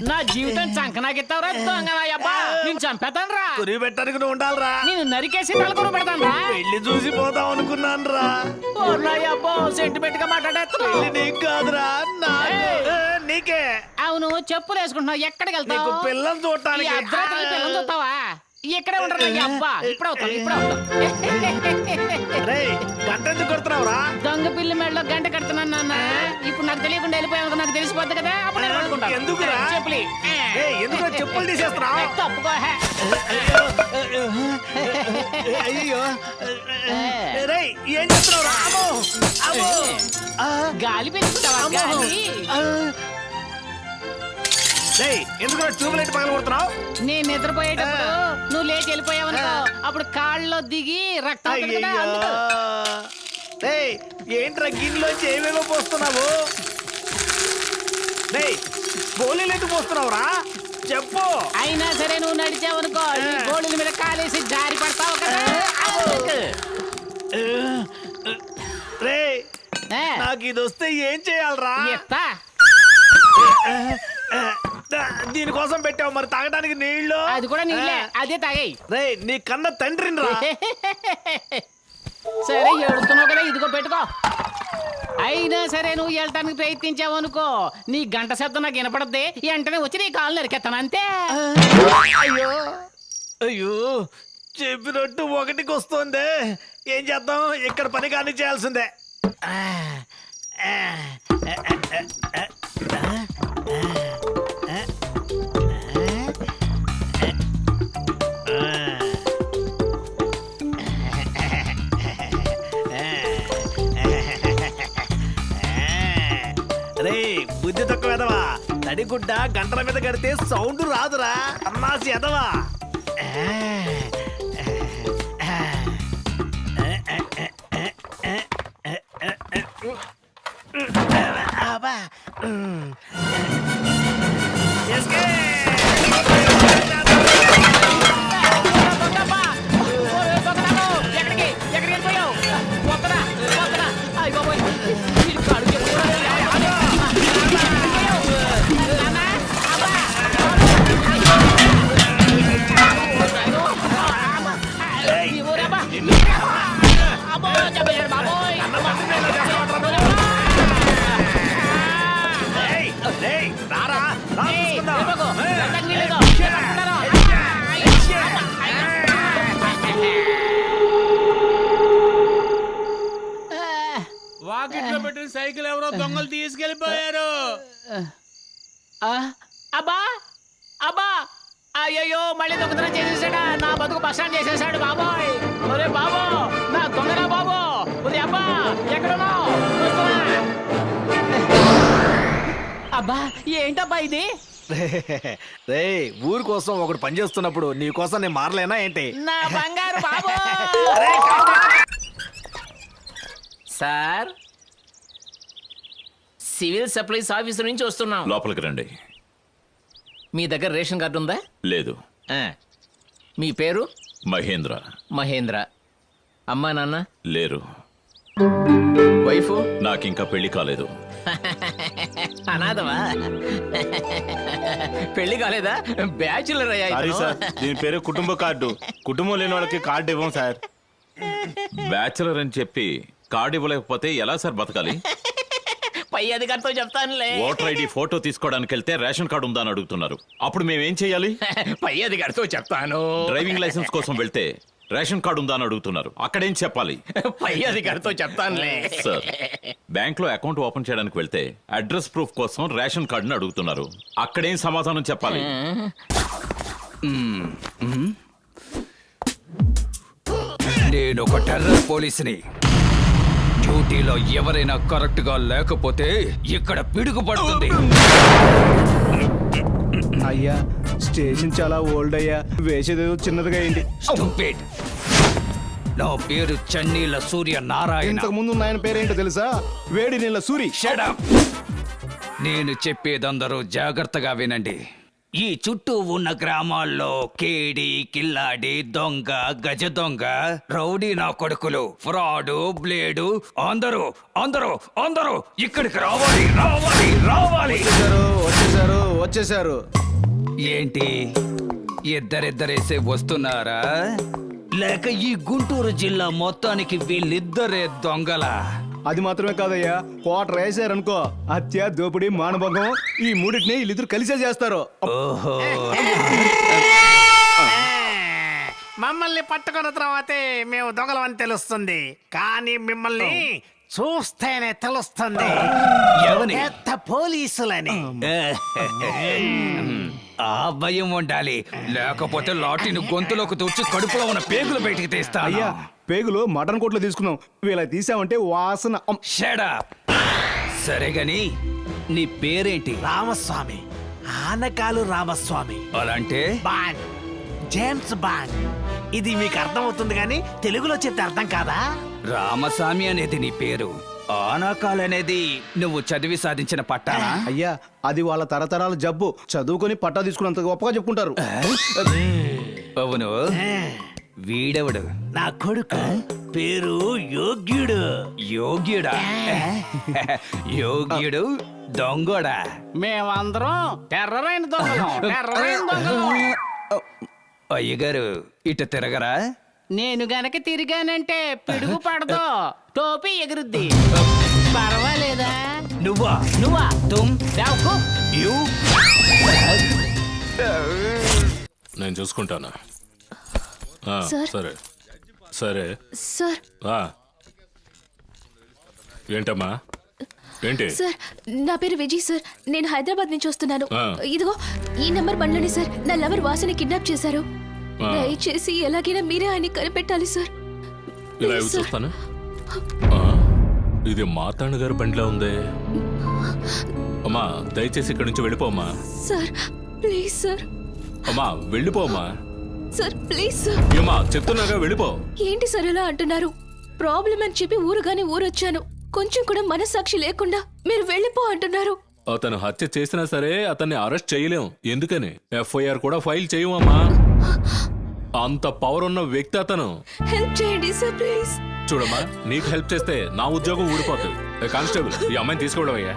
Speaker 3: నా జీవితం చంకనాకెత్తావురా దొంగనాయబ్బా. నేను చంపేతాను రా.
Speaker 2: కురి పెట్టడానికి నువ్వు ఉండాలిరా.
Speaker 3: నేను నరికేసి తలకొరు పెడతాను రా.
Speaker 2: పెళ్లి చూసి పోదాం అనుకున్నాను రా.
Speaker 3: అబ్బో సెంటిమెంట్ గా మాట్లాడేస్తున్నావు.
Speaker 2: పెళ్లి నీకు కాదురా, నీకే.
Speaker 3: అవును, చెప్పులు వేసుకుంటున్నావు. ఎక్కడికి
Speaker 2: నీకు
Speaker 3: వెళ్తావు?
Speaker 2: పిల్లలు చూడటానికి.
Speaker 3: అర్ధరాత్రి పిల్లలు చూస్తావా? ఇక్కడే ఉండరా అబ్బా. ఇప్పుడు అవుతాను, ఇప్పుడు అవుతాను.
Speaker 2: గంట ఎందుకు కొడుతున్నావురా?
Speaker 3: దొంగ పిల్లి మెడలో గంట కడుతున్నాను నాన్న. ఇప్పుడు నాకు తెలియకుండా వెళ్ళిపోయాను, నాకు తెలిసిపోద్ది కదా. అప్పుడు నేను పట్టుకుంటాను.
Speaker 2: ఎందుకురా?
Speaker 3: చెప్పులి.
Speaker 2: ఎందుకు చెప్పులు తీసేస్తున్నావు?
Speaker 3: తప్పుకో.
Speaker 2: అయ్యో, ఏం చేస్తున్నావురా?
Speaker 3: గాలి పెంచుకుంటావా? గాలి.
Speaker 2: ఎందుకు ట్యూబ్లైట్ పగల కొడుతున్నావు?
Speaker 3: నేను నిద్రపోయేటప్పుడు నువ్వు లేచి వెళ్ళిపోయావు అనుకో, అప్పుడు కాళ్ళలో దిగి రక్తం వస్తుంది కదా, అందుకు.
Speaker 2: ఏంట్రా గిన్నెలోంచి ఏమేమో పోస్తున్నావు? గోళీలు ఎందుకు పోస్తున్నావురా? చెప్పు.
Speaker 3: అయినా సరే నువ్వు నడిచావనుకో ఈ గోళీల మీద కాలేసి జారి పడతావు కదా.
Speaker 2: రే
Speaker 3: ఏ,
Speaker 2: నాకు ఇది వస్తే ఏం చేయాలరా?
Speaker 3: ఎత్తా.
Speaker 2: దీనికోసం పెట్టావు మరి తాగడానికి నీళ్లు.
Speaker 3: అది కూడా నీళ్ళే, అదే తాగాయి.
Speaker 2: రే నీ కన్న తండ్రిని రా.
Speaker 3: సరే ఏడుస్తున్నావు కదా, ఇదిగో పెట్టుకో. అయినా సరే నువ్వు వెళ్ళటానికి ప్రయత్నించావనుకో నీ గంట శబ్దం నాకు వినపడద్ది, వెంటనే వచ్చి నీ కాళ్ళు నరికెత్తాను అంతే.
Speaker 2: అయ్యో అయ్యో చెప్పినట్టు ఒకటికి వస్తుంది. ఏం చేద్దాం, ఇక్కడ పని కానీ చేయాల్సిందే. రే బుద్ధి తక్కువ ఎదవా, తడిగుడ్డ గంటల మీద కడితే సౌండ్ రాదురా అమ్మాసి ఎదవా.
Speaker 3: ఎక్కడికి ఎక్కడికి వెళ్ళిపోయావు? వద్దరా, వద్దరా. అయ్ బాబోయ్, వీడి కాళ్ళు చెప్పుకోవడం లేదు. నాన్న, అబ్బా. ఈ ఊరబ్బా. అబ్బో, చెప్పేశాడు బాబోయ్.
Speaker 2: రారా రా
Speaker 3: ఏయ్,
Speaker 2: చూసుకుందాం.
Speaker 3: వెళ్ళిపోకు. వెళ్ళడానికి వీల్లేదు. వెళ్ళకుండాను.
Speaker 8: వాకిట్లో పెట్టిన సైకిల్ ఎవరో దొంగలు తీసుకెళ్లిపోయారు.
Speaker 3: అబ్బా అబ్బా, అయ్యయ్యో మళ్ళీ దొంగతనం చేసేసాడా, నా బతుకు బస్టాండ్ చేసేసాడు బాబోయ్. ఒరే బాబో, నా దొంగరా బాబో. ఒరే అబ్బా, ఎక్కడున్నావు? వస్తున్నా. అబ్బా ఏంటబ్బా ఇది?
Speaker 2: రే ఊరి కోసం ఒకడు పని చేస్తున్నప్పుడు నీ కోసం నేను మారలేనా ఏంటి?
Speaker 3: నా బంగారు బాబో.
Speaker 11: సార్, సివిల్ సప్లైస్ ఆఫీసర్ నుంచి వస్తున్నాం.
Speaker 6: లోపలికి రండి.
Speaker 11: మీ దగ్గర రేషన్ కార్డు ఉందా?
Speaker 6: లేదు.
Speaker 11: ఆ. మీ పేరు?
Speaker 6: మహేంద్ర.
Speaker 11: మహేంద్ర. అమ్మా నాన్న?
Speaker 6: లేరు.
Speaker 11: వైఫ్?
Speaker 6: నాకింకా పెళ్లి కాలేదు.
Speaker 11: అనాథమా? పెళ్లి కాలేదా? బ్యాచులర్ అయ్యా
Speaker 4: సారీ
Speaker 11: ఇతను.
Speaker 4: సార్, దీని పేరు కుటుంబ కార్డు. కుటుంబం లేని వాళ్ళకి కార్డు ఇవ్వం సార్.
Speaker 6: బ్యాచులర్ అని చెప్పి కార్డు ఇవ్వలేకపోతే ఎలా సార్ బతకాలి?
Speaker 11: పై అధికారితో చెప్తానులే.
Speaker 6: ఓటర్ ఐడి ఫోటో తీసుకోవడానికి వెళ్తే రేషన్ కార్డు ఉందా అని అడుగుతున్నారు. అప్పుడు మేమేం చేయాలి?
Speaker 11: పై అధికారితో చెప్తాను.
Speaker 6: డ్రైవింగ్ లైసెన్స్ కోసం వెళ్తే రేషన్ కార్డు ఉందా అని అడుగుతున్నారు. అక్కడేం చెప్పాలి?
Speaker 11: పై అధికారితో చెప్తానులే.
Speaker 6: సార్, బ్యాంక్ లో అకౌంట్ ఓపెన్ చేయడానికి వెళ్తే అడ్రస్ ప్రూఫ్ కోసం రేషన్ కార్డుని అడుగుతున్నారు. అక్కడేం సమాధానం చెప్పాలి?
Speaker 1: నేను ఒక టెర్రర్ పోలీసుని. డ్యూటీలో ఎవరైనా కరెక్ట్ గా లేకపోతే ఇక్కడ పిడుగు పడుతుంది.
Speaker 4: అయ్యా, స్టేషన్ చాలా ఓల్డ్ అయ్యా, వేసేదేదో చిన్నదిగా అయింది.
Speaker 1: Stupid. నా పేరు చన్నీల సూర్య నారాయణ.
Speaker 4: ఇంతకు ముందు ఆయన పేరేంటో తెలుసా? వేడి నీళ్ళ సూరి.
Speaker 1: Shut up. నేను చెప్పేదందరూ జాగ్రత్తగా వినండి. ఈ చుట్టూ ఉన్న గ్రామాల్లో కేడి, కిల్లాడి, దొంగ, గజ దొంగ, రౌడీ నా కొడుకులు, ఫ్రాడు, బ్లేడు అందరూ అందరూ అందరూ ఇక్కడికి రావాలి రావాలి రావాలి.
Speaker 4: వచ్చేసారు వచ్చేసారు.
Speaker 1: ఏంటి ఇద్దరిద్దరేసే వస్తున్నారా? లేక ఈ గుంటూరు జిల్లా మొత్తానికి వీళ్ళిద్దరే దొంగలా?
Speaker 4: అది మాత్రమే కాదయ్యా, క్వార్టర్ వేసారనుకో, హత్య, దోపిడీ, మానభంగం ఈ మూడింటిని వీళ్ళిద్దరు కలిసే చేస్తారు.
Speaker 1: ఓహో,
Speaker 2: మమ్మల్ని పట్టుకున్న తర్వాతే మేము దొంగలమని తెలుస్తుంది, కానీ మిమ్మల్ని చూస్తేనే తెలుస్తుంది
Speaker 1: ఎవని?
Speaker 2: పెద్ద పోలీసులని.
Speaker 1: ఆ భయం ఉండాలి, లేకపోతే లాఠీని గొంతులోకి తూచి కడుపులో ఉన్న పేగులు బయటికి తీస్తా.
Speaker 4: అయ్యా, పేగులు మటన్ కోట్లో తీసుకున్నాం, వీళ్ళ తీసామంటే వాసన.
Speaker 1: Shut up. సరే గాని నీ పేరేంటి?
Speaker 2: రామస్వామి, ఆనకాలు రామస్వామి.
Speaker 1: అలాంటే
Speaker 2: బాండ్, జేమ్స్ బాండ్. ఇది మీకు అర్థమవుతుంది కానీ తెలుగులో చెప్తే అర్థం కాదా?
Speaker 1: రామస్వామి అనేది నీ పేరు. ఆనాకాల్ అనేది నువ్వు చదివి సాధించిన పట్టానా?
Speaker 4: అయ్యా అది వాళ్ళ తరతరాల జబ్బు. చదువుకొని పట్టా తీసుకున్నంత గొప్పగా చెప్పుకుంటారు.
Speaker 1: అవును. వీడెవడు?
Speaker 2: నా కొడుకు పేరు యోగ్యుడు.
Speaker 1: యోగ్యుడా? యోగ్యుడు దొంగోడా?
Speaker 3: మేమందరం టెర్రరైన దొంగలం, టెర్రరైన దొంగలం.
Speaker 1: అయ్యగారు ఇటు తిరగరా?
Speaker 3: నేను గనక తిరిగానంటే పిడుగు పడదు, టోపీ ఎగురుద్ది. పర్వాలేదా?
Speaker 1: నువ్వా?
Speaker 3: నువ్వా?
Speaker 1: తుమ్
Speaker 3: దావుకో.
Speaker 1: యు
Speaker 6: నేను చూసుకుంటాను. ఆ,
Speaker 9: సార్.
Speaker 6: సరే సరే.
Speaker 9: సార్
Speaker 6: ఆ. ఏంటమ్మా ఏంటి?
Speaker 9: సార్ నా పేరు విజయ్ సార్. నేను హైదరాబాద్ నుంచి వస్తున్నాను.
Speaker 6: ఆ.
Speaker 9: ఇదిగో ఈ నెంబర్ బండ్లోని సార్ నా లవర్ వాసుని కిడ్నాప్ చేశారు.
Speaker 6: ఆ.
Speaker 9: దయచేసి ఎలాగైనా మీరే ఆయన్ని కనిపెట్టాలి సార్.
Speaker 6: ఇలా
Speaker 9: ప్లీజ్ సార్.
Speaker 6: చూస్తాను. ఆ, ఇది మార్తాండ గారి బండిలో ఉంది. అమ్మా దయచేసి ఇక్కడి నుంచి వెళ్ళిపోమ్మా.
Speaker 9: Sir please sir.
Speaker 6: అమ్మా వెళ్ళిపోమ్మా.
Speaker 9: Sir please sir.
Speaker 6: ఏమ్మా చెప్తున్నాగా వెళ్ళిపో.
Speaker 9: ఏంటి సార్ ఇలా అంటున్నారు? ప్రాబ్లం అని చెప్పి ఊరుగానే ఊరొచ్చాను. కొంచెం కూడా మనస్సాక్షి లేకుండా మీరు వెళ్ళిపో అంటున్నారు.
Speaker 6: అతను హత్య చేసినా సరే అతన్ని అరెస్ట్ చేయలేం. ఎందుకని ఎఫ్ఐఆర్ కూడా ఫైల్ చేయమమ్మా. అంత పవర్ ఉన్న వ్యక్తి అతను.
Speaker 9: హెల్ప్ చేయండి సార్ ప్లీజ్.
Speaker 6: చూడమ్మా నీకు హెల్ప్ చేస్తే నా ఉద్యోగం ఊడిపోతుంది. కానిస్టేబుల్ ఈ అమ్మాయిని తీసుకోవడం అయ్యా.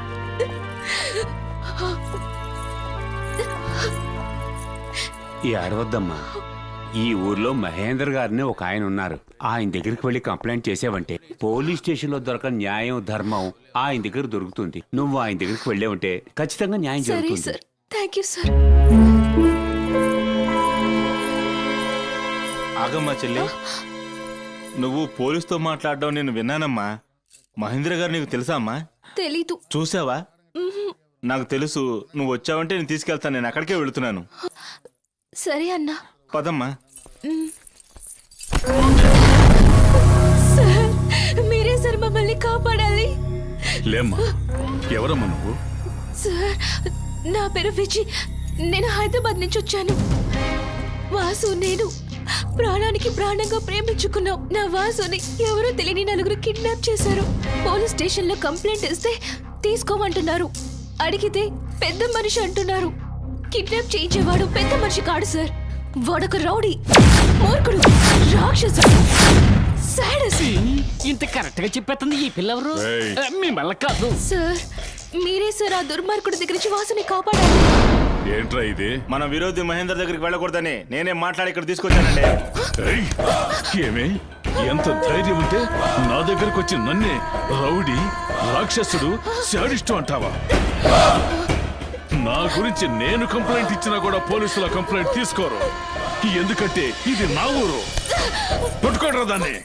Speaker 8: ఈ అడవద్దమ్మా. ఈ ఊర్లో మహేందర్ గారిని ఒక ఆయన ఉన్నారు. ఆయన దగ్గరికి వెళ్ళి కంప్లైంట్ చేసావంటే పోలీస్ స్టేషన్ లో దొరకని న్యాయం ధర్మం ఆయన దగ్గర దొరుకుతుంది. నువ్వు ఆయన దగ్గరికి వెళ్ళావంటే ఖచ్చితంగా న్యాయం
Speaker 9: సరే
Speaker 8: జరుగుతుంది.
Speaker 9: సార్. Thank you sir.
Speaker 12: ఆగమ్మా చెల్లి, నువ్వు పోలీసుతో మాట్లాడడం నేను విన్నానమ్మా. మహేంద్ర గారు నీకు తెలుసా అమ్మా?
Speaker 9: తెలీదు.
Speaker 12: చూసావా? నాకు తెలుసు. నువ్వు వచ్చావంటే నేను తీసుకెళ్తాను. నేను అక్కడికే వెళుతున్నాను.
Speaker 9: సరే అన్నా.
Speaker 12: పదమ్మా.
Speaker 9: సార్ మీరే సార్ మమ్మల్ని కాపాడాలి.
Speaker 6: లేమ్మా ఎవరమ్మా నువ్వు?
Speaker 9: సార్ నా పేరు విజయ్. నేను హైదరాబాద్ నుంచి వచ్చాను. వాసు నేను ప్రాణానికి ప్రాణంగా ప్రేమించుకున్నాం. నా వాసుని ఎవరో తెలియని నలుగురు కిడ్నాప్ చేశారు. పోలీస్ స్టేషన్ లో కంప్లైంట్ ఇస్తే తీసుకోమంటున్నారు. అడిగితే పెద్ద మనిషి అంటున్నారు. కిడ్నాప్ చేయించేవాడు పెద్ద మనిషి కాడు సార్. వాడొక రౌడీ, మూర్ఖుడు, రాక్షసుడు, సాడస్.
Speaker 3: ఇంత కరెక్ట్ గా చెప్పేస్తుంది ఈ పిల్లవరు.
Speaker 6: ఏయ్.
Speaker 3: మిమ్మల్ని కాదు
Speaker 9: సార్ మీరే సార్ ఆ దుర్మార్గుడి దగ్గర నుంచి వాసుని కాపాడాలి.
Speaker 6: ఏంట్రా ఇది?
Speaker 12: మన విరోధి మహేందర్ దగ్గరికి వెళ్ళకూడదని నేనే మాట్లాడి ఇక్కడ తీసుకొచ్చానండి.
Speaker 6: ఏయ్, ఏమే ఎంత ధైర్యం ఉంటే నా దగ్గరకు వచ్చి నన్నే రౌడీ, రాక్షసుడు, శాడిస్టు అంటావా? నా గురించి నేను కంప్లైంట్ ఇచ్చినా కూడా పోలీసుల కంప్లైంట్ తీసుకోరు. ఎందుకంటే ఇది నా ఊరు. పట్టుకోడరా దాన్ని.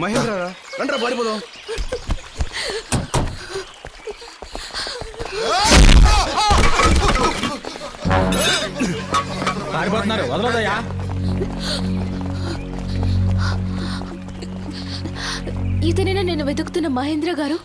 Speaker 4: మహేంద్ర రండ్రా పారిపోదాం.
Speaker 7: పారిపోతున్నారు, వదలదయ్యా.
Speaker 9: ఇతనేనా నేను వెతుకుతున్న మహేంద్ర గారు?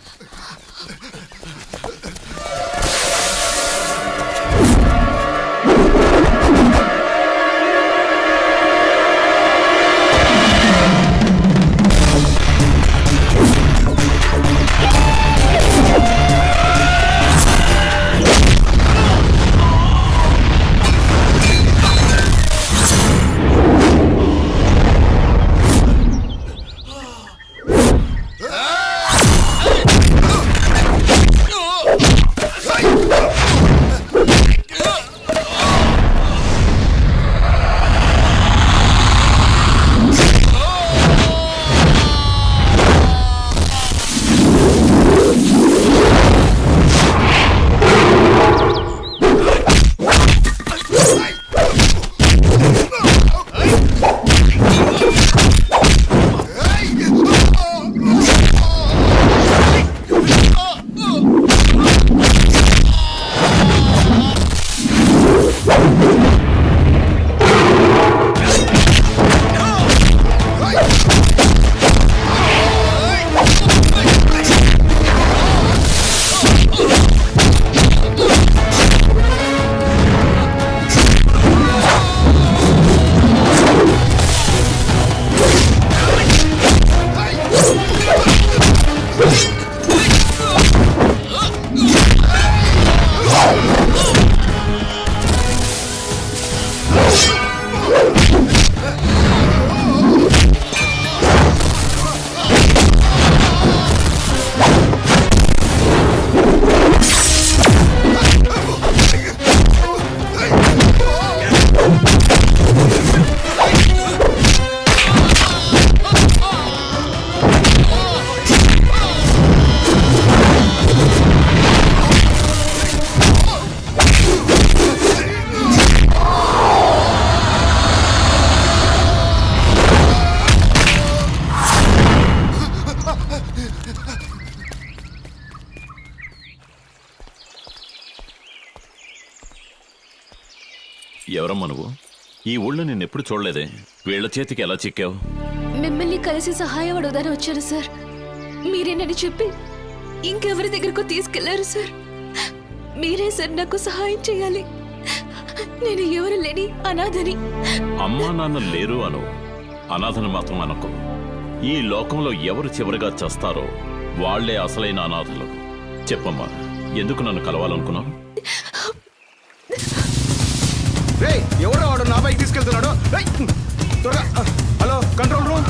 Speaker 6: ఎవరమ్మా నువ్వు? ఈ ఊళ్ళో నేను ఎప్పుడు చూడలేదే. వీళ్ళ చేతికి ఎలా చిక్కావు?
Speaker 9: మిమ్మల్ని కలిసి సహాయం అడుగుదాని వచ్చాను సార్. మీరేనని చెప్పి ఇంకెవరి దగ్గరకు తీసుకెళ్లారు సార్. మీరే సార్ నాకు సహాయం చేయాలి. నేను ఎవరు లేని అనాథని.
Speaker 6: అమ్మా నాన్న లేరు అను, అనాథను మాత్రం అనకు. ఈ లోకంలో ఎవరు చివరిగా చస్తారో వాళ్లే అసలైన అనాథలు. చెప్పమ్మా, ఎందుకు నన్ను కలవాలనుకున్నావు?
Speaker 4: ఎవరు వాడు నా బైక్ తీసుకెళ్తున్నాడు? త్వరగా హలో కంట్రోల్ రూమ్.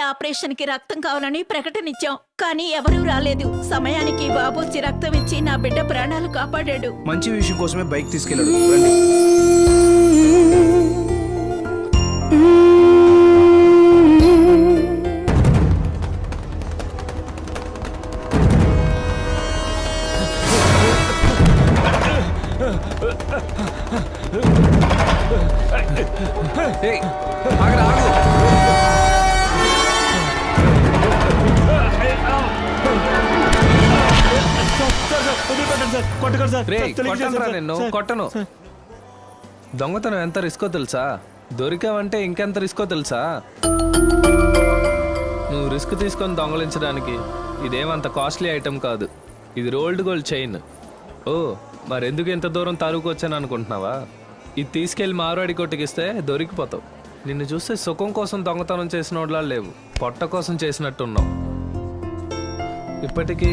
Speaker 5: ఆపరేషన్ కి రక్తం కావాలని ప్రకటనిచ్చాం, కానీ ఎవరూ రాలేదు. సమయానికి బాబు వచ్చి రక్తం ఇచ్చి నా బిడ్డ ప్రాణాలు కాపాడాడు.
Speaker 10: మంచి విషయం కోసమే బైక్ తీసుకెళ్ళాడు. రండి. కొట్టను. దొంగతనం ఎంత రిస్కో తెలుసా? దొరికావంటే ఇంకెంత రిస్కో తెలుసా? నువ్వు రిస్క్ తీసుకొని దొంగలించడానికి ఇదేమంత కాస్ట్లీ ఐటమ్ కాదు. ఇది రోల్డ్ గోల్డ్ చైన్. ఓ, మరెందుకు ఇంత దూరం తరువుకొచ్చాను అనుకుంటున్నావా? ఇది తీసుకెళ్లి మార్వాడి కొట్టుకిస్తే దొరికిపోతావు. నిన్ను చూస్తే సుఖం కోసం దొంగతనం చేసిన వాళ్ళ లేవు, పొట్ట కోసం చేసినట్టున్నావు. ఇప్పటికీ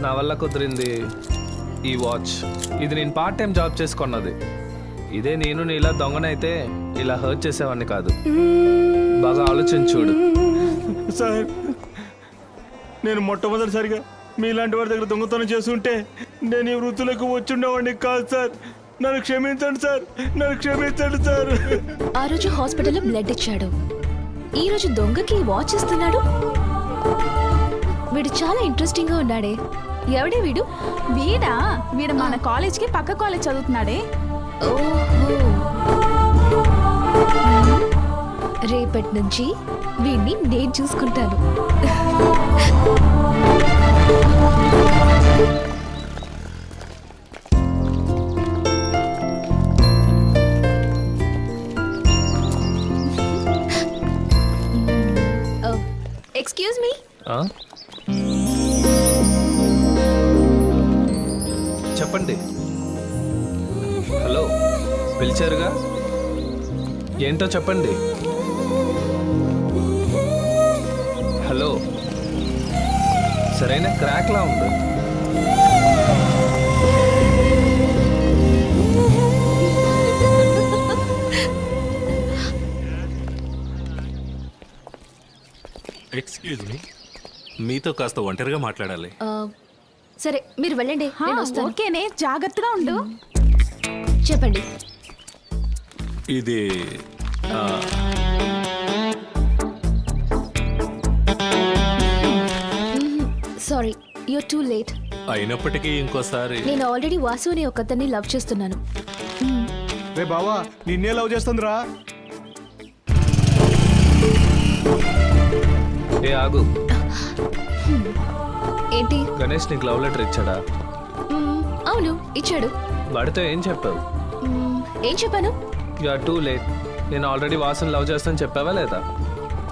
Speaker 10: నా వల్ల కుదిరింది ఈ వాచ్. ఇది నేను పార్ట్ టైం జాబ్ చేసుకున్నది. ఇదే నేను నీలా దొంగనైతే ఇలా హర్ట్ చేసేవాడిని కాదు. బాగా ఆలోచించి చూడు.
Speaker 12: సార్, నేను మొట్టమొదటిసారిగా మీలాంటి వారి దగ్గర దొంగతనం చేస్తుంటే నేను ఈ వృత్తులకు వచ్చుండేవాడిని కాదు సార్. నన్ను క్షమించండి సార్, నన్ను క్షమించండి సార్.
Speaker 9: ఆ రోజు హాస్పిటల్లో బ్లడ్ ఇచ్చాడు, ఈ రోజు దొంగకి వాచ్ ఇస్తున్నాడు. వీడు చాలా ఇంట్రెస్టింగ్ గా ఉన్నాడే. ఎవడే వీడు?
Speaker 5: వీడు మన కాలేజ్ కి పక్క కాలేజ్ చదువుతున్నాడే.
Speaker 9: రేపటి నుంచి వీడిని నేను చూసుకుంటాను. Excuse me.
Speaker 10: చెప్పండి. హలో,
Speaker 13: పిలిచారుగా ఏంటో చెప్పండి. హలో, సరైన క్రాక్లా ఉంది.
Speaker 14: ఎక్స్క్యూజ్ మీ, మీతో కాస్త ఒంటరిగా మాట్లాడాలి.
Speaker 9: సరే మీరు వెళ్ళండి, నేను వస్తాను.
Speaker 5: ఓకేనే, జాగ్రత్తగా ఉండు.
Speaker 9: చెప్పండి.
Speaker 14: ఇది
Speaker 9: సారీ, యూర్ టూ లేట్.
Speaker 14: అయినప్పటికీ ఇంకోసారి
Speaker 9: నేను ఆల్రెడీ వాసు అనే ఒకతన్ని లవ్ చేస్తున్నాను.
Speaker 4: రే బావా, నిన్నే లవ్ చేస్తుందిరా.
Speaker 13: ఏ ఆగు,
Speaker 9: ఏంటి?
Speaker 13: గణేష్ నీకు లవ్ లెటర్ ఇచ్చాడా?
Speaker 9: అవును, ఇచ్చాడు.
Speaker 13: వాడితో ఏం చెప్పావు?
Speaker 9: ఏం చెప్పాను?
Speaker 13: You are too late. నేను ఆల్రెడీ వాసుని లవ్ చేస్తాను చెప్పావా లేదా?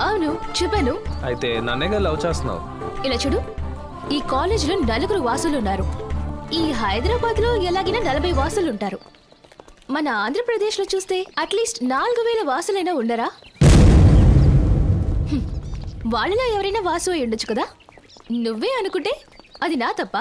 Speaker 9: అవును, చెప్పాను.
Speaker 13: అయితే నన్నేగా లవ్ చేస్తున్నావు.
Speaker 9: ఇలా చూడు, ఈ కాలేజీలో 4 వాసులు ఉన్నారు. ఈ హైదరాబాద్ లో ఎలాగైనా 40 వాసులు ఉంటారు. మన ఆంధ్రప్రదేశ్ లో చూస్తే అట్లీస్ట్ 4000 వాసులైనా ఉండరా? వాళ్ళలో ఎవరైనా వాసు అయి ఉండొచ్చు కదా. నువ్వే అనుకుంటే అది నా తప్ప?